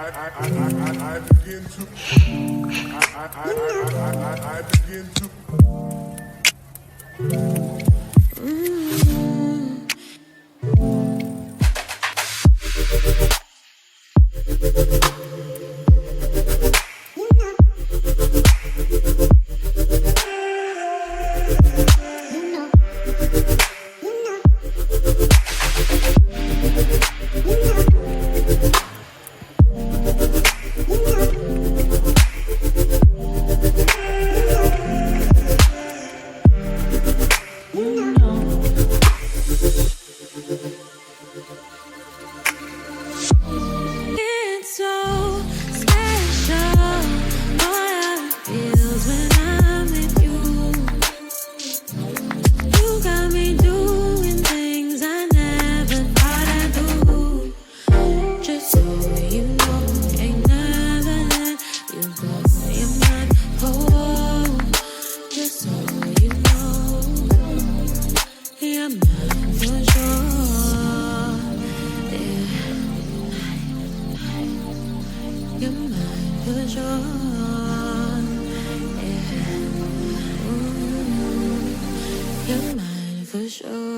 I begin to I begin to It's so special. All I feels when I'm with you. You got me doing things I never thought I'd do. Just so you know, ain't never let you go. You're my home. Just so you know, you're mine for sure. You're mine for sure. Yeah. Ooh, you're mine for sure.